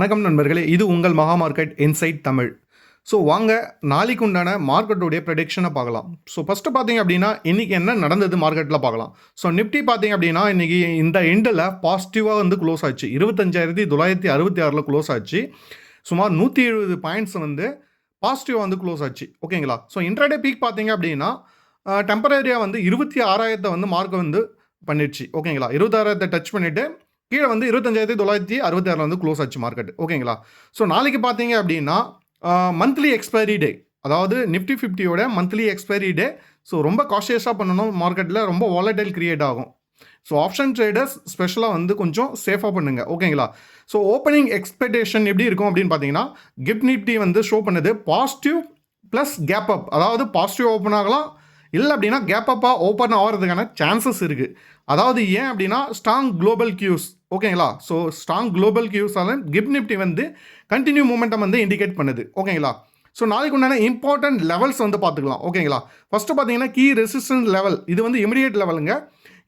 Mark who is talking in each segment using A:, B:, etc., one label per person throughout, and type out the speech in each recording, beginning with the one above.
A: வணக்கம் நண்பர்களே, இது உங்கள் மகா மார்க்கெட் இன்சைட் தமிழ். ஸோ வாங்க நாளைக்கு உண்டான மார்க்கெட்டுடைய ப்ரெடிக்ஷனை பார்க்கலாம். ஸோ ஃபஸ்ட்டு பார்த்தீங்க அப்படின்னா இன்றைக்கி என்ன நடந்தது மார்க்கெட்டில் பார்க்கலாம். ஸோ நிஃப்டி பார்த்தீங்க அப்படின்னா இன்றைக்கி இந்த எண்டில் பாசிட்டிவாக வந்து க்ளோஸ் ஆச்சு. 25,966 க்ளோஸ் ஆச்சு. சுமார் 170 பாயிண்ட்ஸ் வந்து பாசிட்டிவாக வந்து க்ளோஸ் ஆச்சு. ஓகேங்களா. ஸோ இன்ட்ராடே பீக் பார்த்தீங்க அப்படின்னா டெம்பரரியாக வந்து 26,000 வந்து மார்க் வந்து பண்ணிடுச்சு. ஓகேங்களா. 26,000 டச் பண்ணிவிட்டு கீழே வந்து 25,966 வந்து க்ளோஸ் ஆச்சு மார்க்கெட். ஓகேங்களா. ஸோ நாளைக்கு பார்த்தீங்க அப்படின்னா மந்த்லி எக்ஸ்பைரி டே, அதாவது நிஃப்டி 50யோட மந்த்லி எக்ஸ்பைரி டே. ஸோ ரொம்ப காஷியஸாக பண்ணணும். மார்க்கெட்டில் ரொம்ப வாலடைல் கிரியேட் ஆகும். ஸோ ஆப்ஷன் ட்ரேடர்ஸ் ஸ்பெஷலாக வந்து கொஞ்சம் சேஃபாக பண்ணுங்கள். ஓகேங்களா. ஸோ ஓப்பனிங் எக்ஸ்பெக்டேஷன் எப்படி இருக்கும் அப்படின்னு பார்த்தீங்கன்னா கிஃப்ட் நிஃப்டி வந்து ஷோ பண்ணுது பாசிட்டிவ் ப்ளஸ் கேப் அப், அதாவது பாசிட்டிவ் ஓப்பன் ஆகலாம், இல்லை அப்படின்னா கேப் அப்பாக ஓப்பன் ஆகிறதுக்கான சான்சஸ் இருக்குது. அதாவது ஏன் அப்படின்னா ஸ்ட்ராங் குளோபல் கியூஸ். ஓகேங்களா. ஸோ ஸ்ட்ராங் குளோபல் கியூஸால கிஃப்ட் நிஃப்டி வந்து கண்டினியூ மூமெண்டம் வந்து இண்டிகேட் பண்ணுது. ஓகேங்களா. ஸோ நாளைக்கு உண்டான இம்பார்ட்டன்ட் லெவல்ஸ் வந்து பார்த்துக்கலாம். ஓகேங்களா. ஃபஸ்ட்டு பார்த்தீங்கன்னா கீ ரெசிஸ்டன்ஸ் லெவல், இது வந்து இமிடியேட் லெவலுங்க.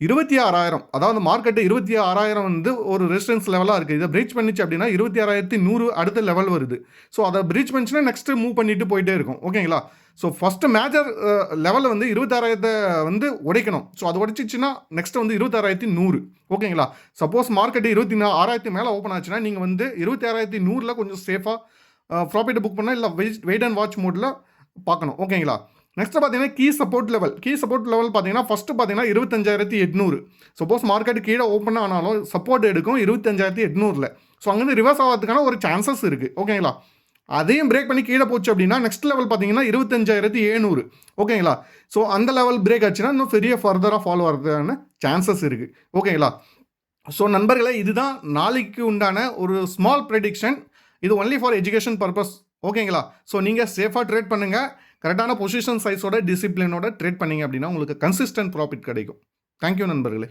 A: 26,000, அதாவது மார்க்கெட்டு 26,000 வந்து ஒரு ரெசிஸ்டன்ஸ் லெவலாக இருக்குது. இதை பிரீச் பண்ணிச்சு அப்படின்னா 26,100 அடுத்த லெவல் வருது. ஸோ அதை பிரீச் பண்ணிச்சுன்னா நெக்ஸ்ட்டு மூவ் பண்ணிட்டு போயிட்டே இருக்கும். ஓகேங்களா. ஸோ ஃபஸ்ட்டு மேஜர் லெவலில் வந்து 26,000 வந்து உடைக்கணும். ஸோ அது உடைச்சிச்சுன்னா நெக்ஸ்ட்டு வந்து 26,100. ஓகேங்களா. சப்போஸ் மார்க்கெட்டு 26,000 மேலே ஓப்பன் ஆச்சுன்னா நீங்கள் வந்து 26,100 கொஞ்சம் சேஃபாக ப்ராஃபிட்டை புக் பண்ணால், இல்லை வெயிட் அண்ட் வாட்ச் மோடில் பார்க்கணும். ஓகேங்களா. நெக்ஸ்ட் பார்த்தீங்கன்னா கீ சப்போர்ட் லெவல் பார்த்தீங்கன்னா ஃபஸ்ட்டு பார்த்தீங்கன்னா 25,800. சப்போஸ் மார்க்கெட் கீழே ஓப்பன் ஆனாலும் சப்போர்ட் எடுக்கும் 25,800. ஸோ அங்கேருந்து ரிவர்ஸ் ஆகிறதுக்கான ஒரு சான்சஸ் இருக்குது. ஓகேங்களா. அதையும் பிரேக் பண்ணி கீழே போச்சு அப்படின்னா நெக்ஸ்ட் லெவல் பார்த்தீங்கன்னா 25,700. ஓகேங்களா. ஸோ அந்த லெவல் பிரேக் ஆச்சுன்னா இன்னும் பெரிய ஃபர்தராக ஃபாலோ ஆகிறதுக்கான சான்சஸ் இருக்குது. ஓகேங்களா. ஸோ நண்பர்களே, இதுதான் நாளைக்கு உண்டான ஒரு ஸ்மால் ப்ரெடிக்ஷன். இது ஒன்லி ஃபார் எஜுகேஷன் பர்பஸ். ஓகேங்களா. ஸோ நீங்கள் சேஃபாக ட்ரேட் பண்ணுங்கள். கரெக்டான பொசிஷன் சைஸோட டிசிப்ளினோட ட்ரேட் பண்ணிங்க அப்படின்னா உங்களுக்கு கன்சிஸ்டன்ட் ப்ராஃபிட் கிடைக்கும். தேங்க்யூ நண்பர்களே.